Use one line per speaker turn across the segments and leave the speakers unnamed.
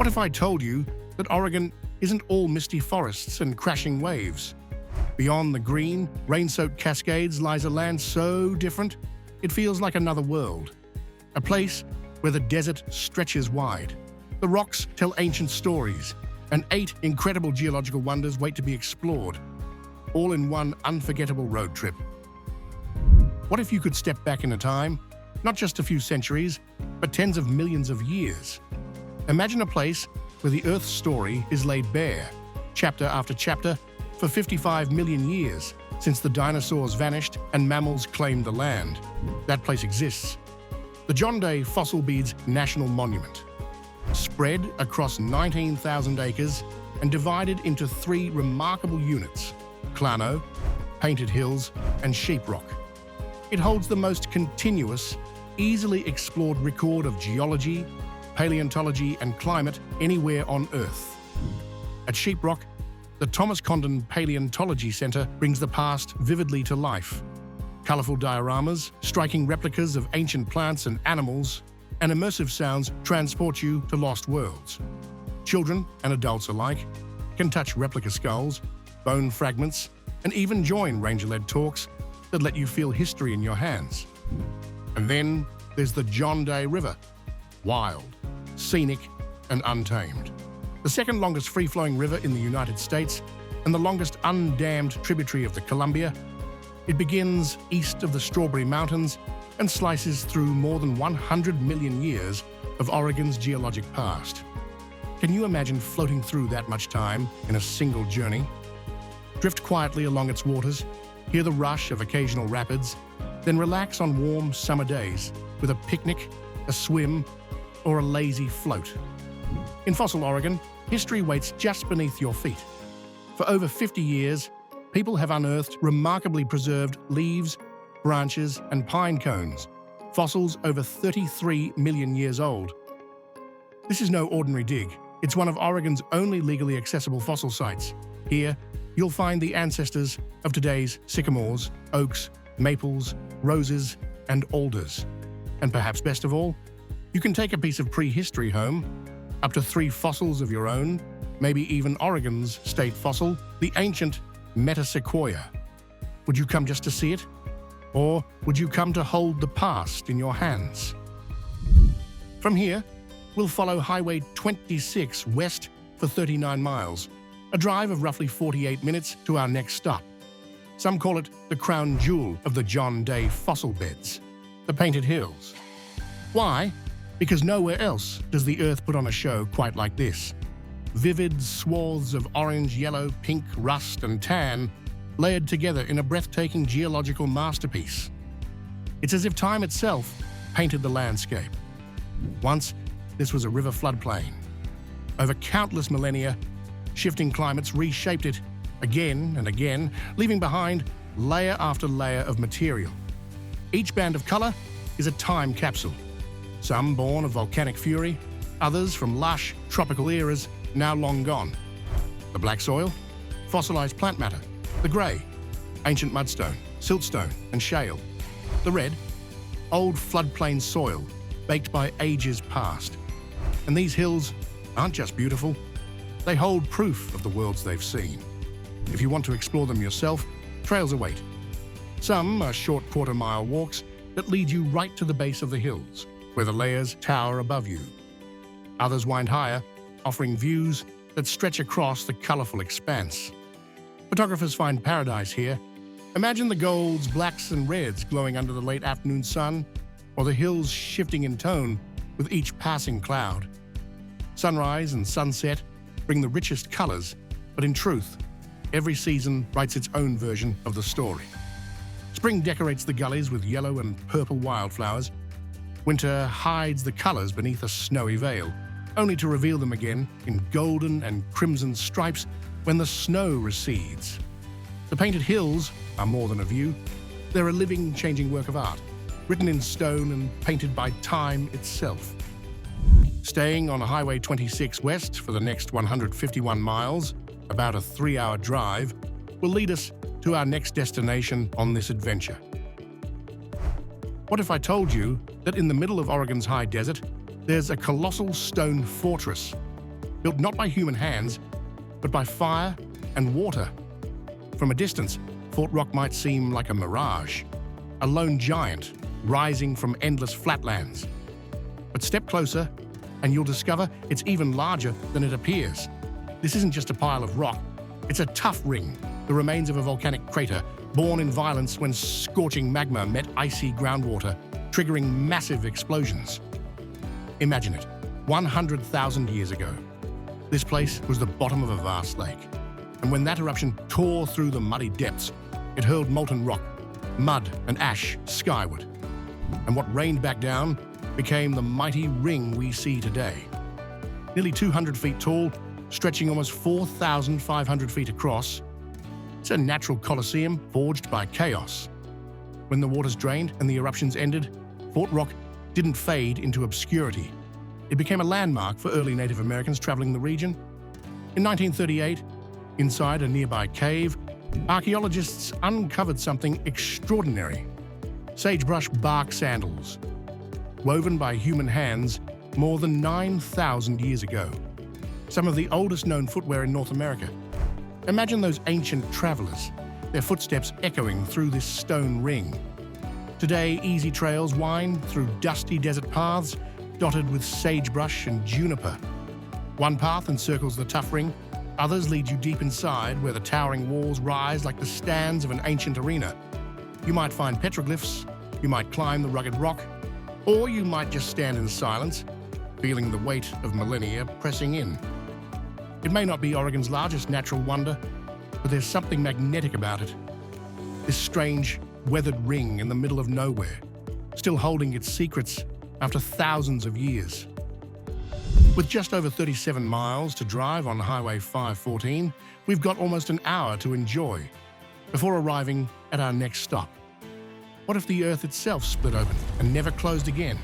What if I told you that Oregon isn't all misty forests and crashing waves? Beyond the green, rain-soaked Cascades lies a land so different, it feels like another world. A place where the desert stretches wide. The rocks tell ancient stories, and 8 incredible geological wonders wait to be explored, all in one unforgettable road trip. What if you could step back in a time, not just a few centuries, but tens of millions of years? Imagine a place where the Earth's story is laid bare, chapter after chapter, for 55 million years, since the dinosaurs vanished and mammals claimed the land. That place exists. The John Day Fossil Beds National Monument. Spread across 19,000 acres and divided into 3 remarkable units: Clano, Painted Hills, and Sheeprock. It holds the most continuous, easily explored record of geology, paleontology, and climate anywhere on Earth. At Sheeprock, the Thomas Condon Paleontology Center brings the past vividly to life. Colorful dioramas, striking replicas of ancient plants and animals, and immersive sounds transport you to lost worlds. Children and adults alike can touch replica skulls, bone fragments, and even join ranger-led talks that let you feel history in your hands. And then there's the John Day River. Wild, scenic, and untamed. The second longest free-flowing river in the United States and the longest undammed tributary of the Columbia, it begins east of the Strawberry Mountains and slices through more than 100 million years of Oregon's geologic past. Can you imagine floating through that much time in a single journey? Drift quietly along its waters, hear the rush of occasional rapids, then relax on warm summer days with a picnic, a swim, or a lazy float. In fossil Oregon, history waits just beneath your feet. For over 50 years, people have unearthed remarkably preserved leaves, branches, and pine cones, fossils over 33 million years old. This is no ordinary dig. It's one of Oregon's only legally accessible fossil sites. Here, you'll find the ancestors of today's sycamores, oaks, maples, roses, and alders. And perhaps best of all, you can take a piece of prehistory home, up to 3 fossils of your own, maybe even Oregon's state fossil, the ancient Metasequoia. Would you come just to see it? Or would you come to hold the past in your hands? From here, we'll follow Highway 26 west for 39 miles, a drive of roughly 48 minutes to our next stop. Some call it the crown jewel of the John Day fossil beds, the Painted Hills. Why? Because nowhere else does the Earth put on a show quite like this. Vivid swaths of orange, yellow, pink, rust, and tan layered together in a breathtaking geological masterpiece. It's as if time itself painted the landscape. Once, this was a river floodplain. Over countless millennia, shifting climates reshaped it again and again, leaving behind layer after layer of material. Each band of color is a time capsule. Some born of volcanic fury, others from lush, tropical eras now long gone. The black soil, fossilized plant matter. The grey, ancient mudstone, siltstone, and shale. The red, old floodplain soil, baked by ages past. And these hills aren't just beautiful, they hold proof of the worlds they've seen. If you want to explore them yourself, trails await. Some are short quarter-mile walks that lead you right to the base of the hills, where the layers tower above you. Others wind higher, offering views that stretch across the colorful expanse. Photographers find paradise here. Imagine the golds, blacks, and reds glowing under the late afternoon sun, or the hills shifting in tone with each passing cloud. Sunrise and sunset bring the richest colors, but in truth, every season writes its own version of the story. Spring decorates the gullies with yellow and purple wildflowers. Winter hides the colors beneath a snowy veil, only to reveal them again in golden and crimson stripes when the snow recedes. The Painted Hills are more than a view. They're a living, changing work of art, written in stone and painted by time itself. Staying on Highway 26 west for the next 151 miles, about a 3-hour drive, will lead us to our next destination on this adventure. What if I told you that in the middle of Oregon's high desert, there's a colossal stone fortress, built not by human hands, but by fire and water. From a distance, Fort Rock might seem like a mirage, a lone giant rising from endless flatlands. But step closer, and you'll discover it's even larger than it appears. This isn't just a pile of rock, it's a tough ring, the remains of a volcanic crater born in violence when scorching magma met icy groundwater, triggering massive explosions. Imagine it, 100,000 years ago. This place was the bottom of a vast lake, and when that eruption tore through the muddy depths, it hurled molten rock, mud and ash skyward. And what rained back down became the mighty ring we see today. Nearly 200 feet tall, stretching almost 4,500 feet across, it's a natural coliseum forged by chaos. When the waters drained and the eruptions ended, Fort Rock didn't fade into obscurity. It became a landmark for early Native Americans traveling the region. In 1938, inside a nearby cave, archaeologists uncovered something extraordinary: sagebrush bark sandals, woven by human hands more than 9,000 years ago. Some of the oldest known footwear in North America. Imagine those ancient travelers, their footsteps echoing through this stone ring. Today, easy trails wind through dusty desert paths dotted with sagebrush and juniper. One path encircles the tough ring, others lead you deep inside where the towering walls rise like the stands of an ancient arena. You might find petroglyphs, you might climb the rugged rock, or you might just stand in silence, feeling the weight of millennia pressing in. It may not be Oregon's largest natural wonder, but there's something magnetic about it. This strange, weathered ring in the middle of nowhere, still holding its secrets after thousands of years. With just over 37 miles to drive on Highway 514, we've got almost an hour to enjoy before arriving at our next stop. What if the Earth itself split open and never closed again?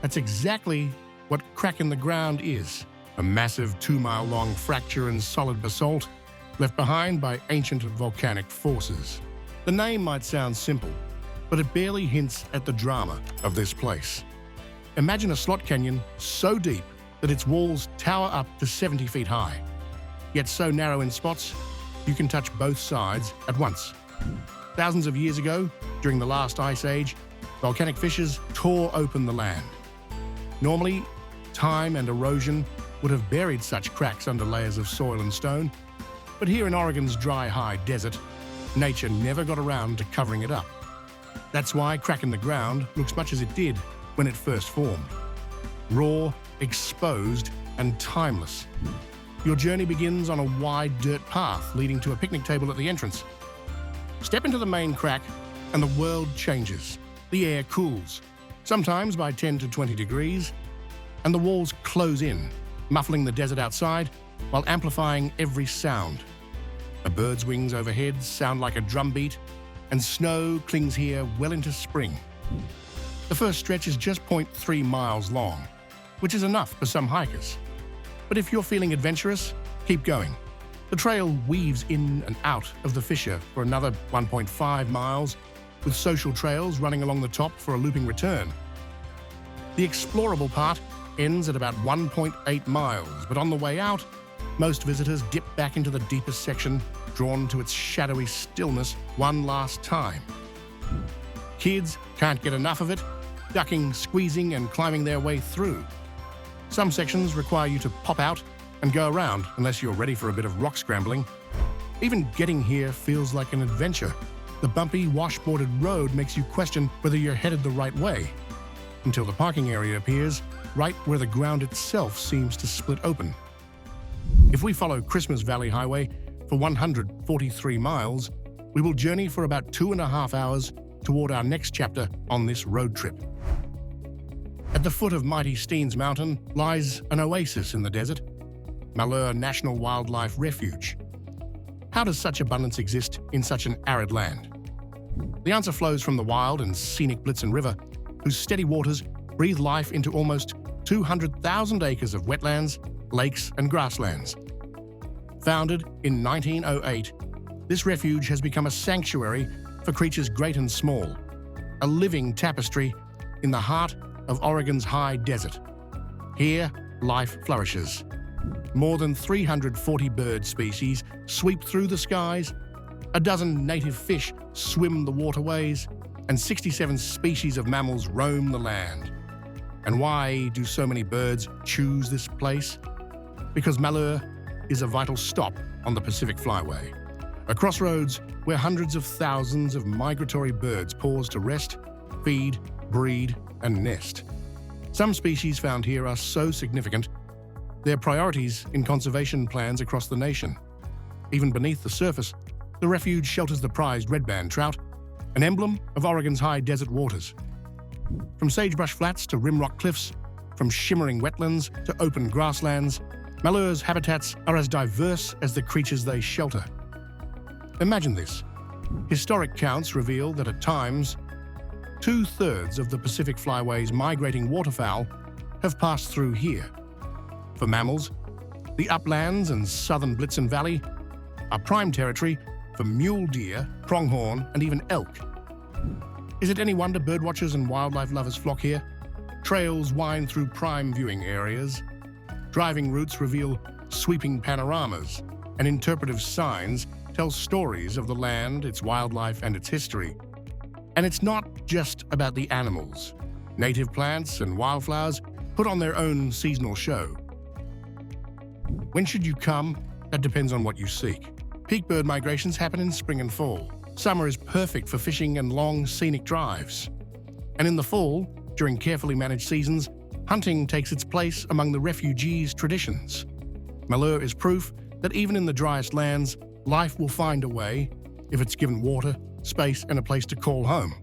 That's exactly what crack in the ground is. A massive 2-mile-long fracture in solid basalt left behind by ancient volcanic forces. The name might sound simple, but it barely hints at the drama of this place. Imagine a slot canyon so deep that its walls tower up to 70 feet high, yet so narrow in spots you can touch both sides at once. Thousands of years ago, during the last ice age, volcanic fissures tore open the land. Normally, time and erosion would have buried such cracks under layers of soil and stone, but here in Oregon's dry, high desert, nature never got around to covering it up. That's why crack in the ground looks much as it did when it first formed. Raw, exposed, and timeless. Your journey begins on a wide dirt path leading to a picnic table at the entrance. Step into the main crack and the world changes. The air cools, sometimes by 10 to 20 degrees, and the walls close in, muffling the desert outside while amplifying every sound. A bird's wings overhead sound like a drumbeat, and snow clings here well into spring. The first stretch is just 0.3 miles long, which is enough for some hikers. But if you're feeling adventurous, keep going. The trail weaves in and out of the fissure for another 1.5 miles, with social trails running along the top for a looping return. The explorable part ends at about 1.8 miles, but on the way out, most visitors dip back into the deepest section, drawn to its shadowy stillness one last time. Kids can't get enough of it, ducking, squeezing, and climbing their way through. Some sections require you to pop out and go around unless you're ready for a bit of rock scrambling. Even getting here feels like an adventure. The bumpy, washboarded road makes you question whether you're headed the right way, until the parking area appears right where the ground itself seems to split open. If we follow Christmas Valley Highway for 143 miles, we will journey for about 2.5 hours toward our next chapter on this road trip. At the foot of mighty Steens Mountain lies an oasis in the desert, Malheur National Wildlife Refuge. How does such abundance exist in such an arid land? The answer flows from the wild and scenic Blitzen River, whose steady waters breathe life into almost 200,000 acres of wetlands, lakes, and grasslands. Founded in 1908, this refuge has become a sanctuary for creatures great and small, a living tapestry in the heart of Oregon's high desert. Here, life flourishes. More than 340 bird species sweep through the skies, a dozen native fish swim the waterways, and 67 species of mammals roam the land. And why do so many birds choose this place? Because Malheur is a vital stop on the Pacific Flyway, a crossroads where hundreds of thousands of migratory birds pause to rest, feed, breed, and nest. Some species found here are so significant, they're priorities in conservation plans across the nation. Even beneath the surface, the refuge shelters the prized redband trout, an emblem of Oregon's high desert waters. From sagebrush flats to rimrock cliffs, from shimmering wetlands to open grasslands, Malheur's habitats are as diverse as the creatures they shelter. Imagine this. Historic counts reveal that at times, 2/3 of the Pacific Flyway's migrating waterfowl have passed through here. For mammals, the uplands and southern Blitzen Valley are prime territory for mule deer, pronghorn, and even elk. Is it any wonder birdwatchers and wildlife lovers flock here? Trails wind through prime viewing areas. Driving routes reveal sweeping panoramas, and interpretive signs tell stories of the land, its wildlife, and its history. And it's not just about the animals. Native plants and wildflowers put on their own seasonal show. When should you come? That depends on what you seek. Peak bird migrations happen in spring and fall. Summer is perfect for fishing and long, scenic drives. And in the fall, during carefully managed seasons, hunting takes its place among the refugees' traditions. Malheur is proof that even in the driest lands, life will find a way if it's given water, space, and a place to call home.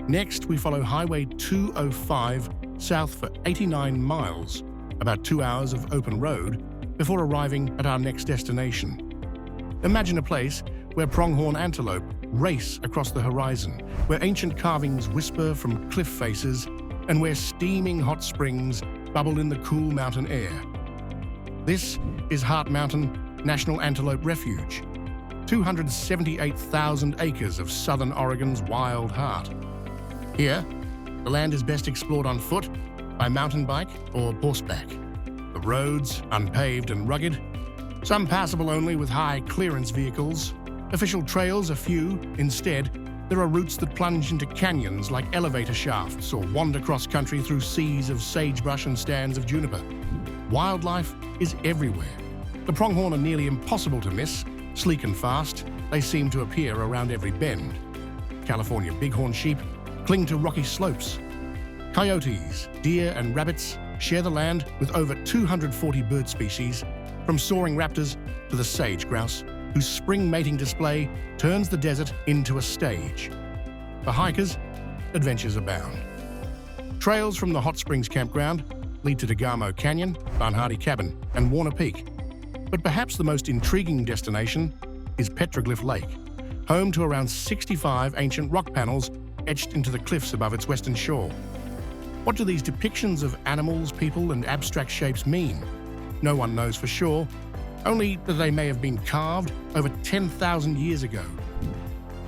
Next, we follow Highway 205 south for 89 miles, about 2 hours of open road, before arriving at our next destination. Imagine a place where pronghorn antelope race across the horizon, where ancient carvings whisper from cliff faces, and where steaming hot springs bubble in the cool mountain air. This is Hart Mountain National Antelope Refuge, 278,000 acres of southern Oregon's wild heart. Here, the land is best explored on foot, by mountain bike, or horseback. The roads, unpaved and rugged, some passable only with high clearance vehicles. Official trails are few. Instead, there are routes that plunge into canyons like elevator shafts or wander cross-country through seas of sagebrush and stands of juniper. Wildlife is everywhere. The pronghorn are nearly impossible to miss. Sleek and fast, they seem to appear around every bend. California bighorn sheep cling to rocky slopes. Coyotes, deer, and rabbits share the land with over 240 bird species, from soaring raptors to the sage grouse, whose spring mating display turns the desert into a stage. For hikers, adventures abound. Trails from the Hot Springs campground lead to Degamo Canyon, Barnhardy Cabin, and Warner Peak. But perhaps the most intriguing destination is Petroglyph Lake, home to around 65 ancient rock panels etched into the cliffs above its western shore. What do these depictions of animals, people, and abstract shapes mean? No one knows for sure, only that they may have been carved over 10,000 years ago.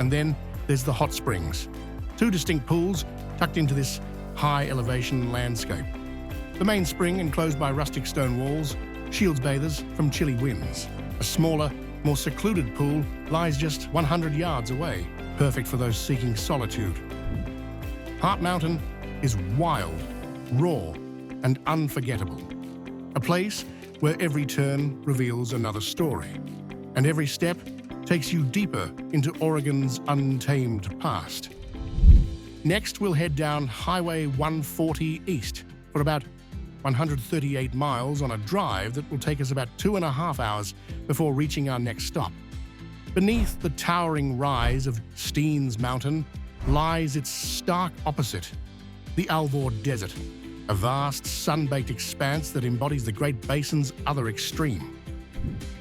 And then there's the hot springs, two distinct pools tucked into this high-elevation landscape. The main spring, enclosed by rustic stone walls, shields bathers from chilly winds. A smaller, more secluded pool lies just 100 yards away, perfect for those seeking solitude. Hart Mountain is wild, raw, and unforgettable. A place where every turn reveals another story, and every step takes you deeper into Oregon's untamed past. Next, we'll head down Highway 140 east for about 138 miles on a drive that will take us about 2.5 hours before reaching our next stop. Beneath the towering rise of Steens Mountain lies its stark opposite, the Alvord Desert, a vast, sun-baked expanse that embodies the Great Basin's other extreme.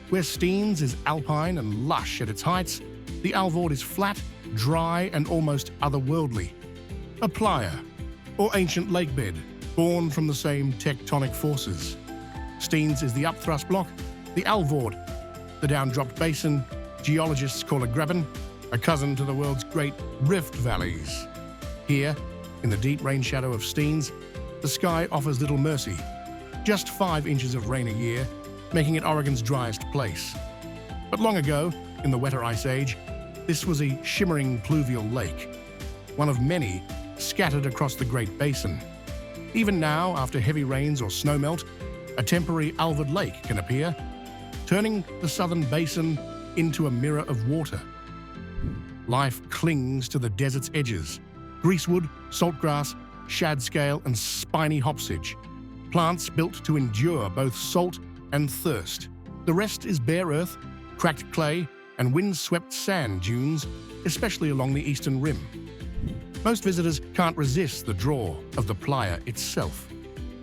Where Steens is alpine and lush at its heights, the Alvord is flat, dry, and almost otherworldly. A playa, or ancient lakebed, born from the same tectonic forces. Steens is the upthrust block, the Alvord, the downdropped basin geologists call a graben, a cousin to the world's great rift valleys. Here, in the deep rain shadow of Steens, the sky offers little mercy. just 5 inches of rain a year, making it Oregon's driest place. But long ago, in the wetter Ice Age, this was a shimmering pluvial lake, one of many scattered across the Great Basin. Even now, after heavy rains or snowmelt, a temporary Alvord Lake can appear, turning the southern basin into a mirror of water. Life clings to the desert's edges: greasewood, saltgrass, shad scale, and spiny hopsage, plants built to endure both salt and thirst. The rest is bare earth, cracked clay, and wind-swept sand dunes, especially along the eastern rim. Most visitors can't resist the draw of the playa itself.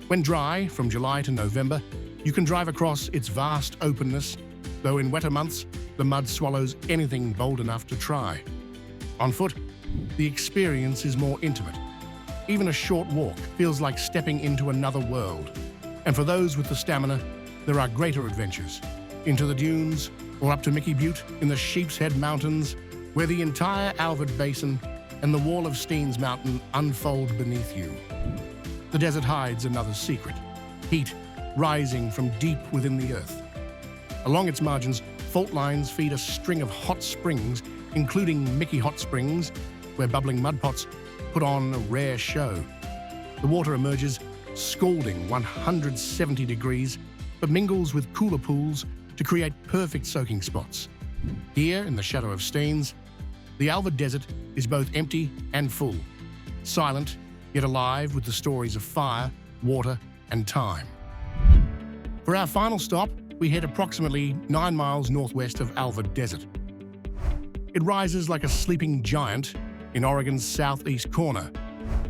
When dry, from July to November, you can drive across its vast openness, though in wetter months, the mud swallows anything bold enough to try. On foot, the experience is more intimate. Even a short walk feels like stepping into another world. And for those with the stamina, there are greater adventures. Into the dunes, or up to Mickey Butte in the Sheep's Head Mountains, where the entire Alvord Basin and the wall of Steens Mountain unfold beneath you. The desert hides another secret: heat rising from deep within the earth. Along its margins, fault lines feed a string of hot springs, including Mickey Hot Springs, where bubbling mud pots put on a rare show. The water emerges scalding 170 degrees, but mingles with cooler pools to create perfect soaking spots. Here, in the shadow of Steens, the Alvord Desert is both empty and full, silent yet alive with the stories of fire, water, and time. For our final stop, we head approximately 9 miles northwest of Alvord Desert. It rises like a sleeping giant in Oregon's southeast corner,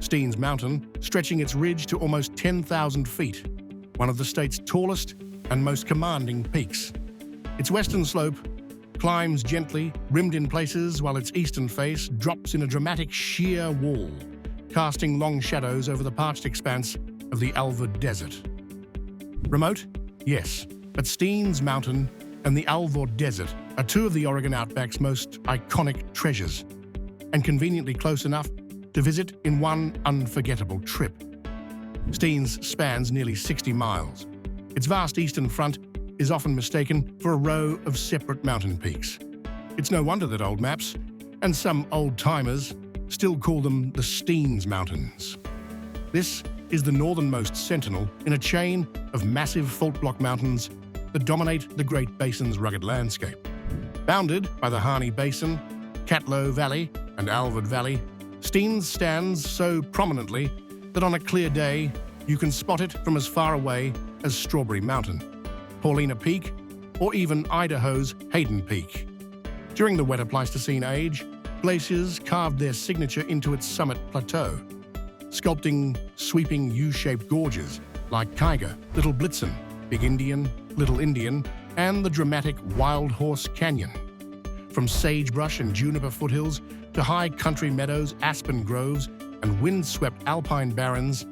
Steens Mountain stretching its ridge to almost 10,000 feet, one of the state's tallest and most commanding peaks. Its western slope climbs gently, rimmed in places, while its eastern face drops in a dramatic sheer wall, casting long shadows over the parched expanse of the Alvord Desert. Remote? Yes, but Steens Mountain and the Alvord Desert are two of the Oregon Outback's most iconic treasures, and conveniently close enough to visit in one unforgettable trip. Steens spans nearly 60 miles. Its vast eastern front is often mistaken for a row of separate mountain peaks. It's no wonder that old maps, and some old-timers, still call them the Steens Mountains. This is the northernmost sentinel in a chain of massive fault-block mountains that dominate the Great Basin's rugged landscape. Bounded by the Harney Basin, Catlow Valley, and Alvord Valley, Steens stands so prominently that on a clear day, you can spot it from as far away as Strawberry Mountain, Paulina Peak, or even Idaho's Hayden Peak. During the wetter Pleistocene age, glaciers carved their signature into its summit plateau, sculpting sweeping U-shaped gorges like Kyger, Little Blitzen, Big Indian, Little Indian, and the dramatic Wild Horse Canyon. From sagebrush and juniper foothills to high country meadows, aspen groves, and wind-swept alpine barrens,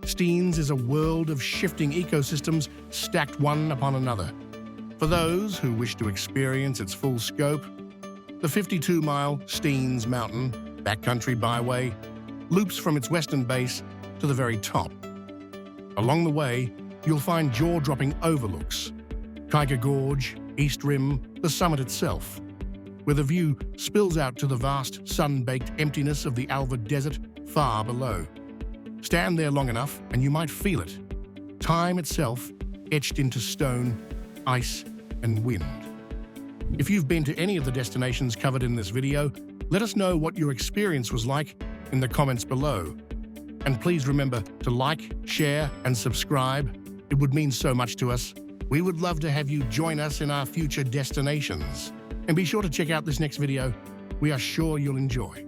Steens is a world of shifting ecosystems stacked one upon another. For those who wish to experience its full scope, the 52-mile Steens Mountain backcountry byway loops from its western base to the very top. Along the way, you'll find jaw-dropping overlooks: Kyger Gorge, East Rim, the summit itself, where the view spills out to the vast, sun-baked emptiness of the Alvord Desert far below. Stand there long enough and you might feel it. Time itself etched into stone, ice, and wind. If you've been to any of the destinations covered in this video, let us know what your experience was like in the comments below. And please remember to like, share, and subscribe. It would mean so much to us. We would love to have you join us in our future destinations. And be sure to check out this next video. We are sure you'll enjoy.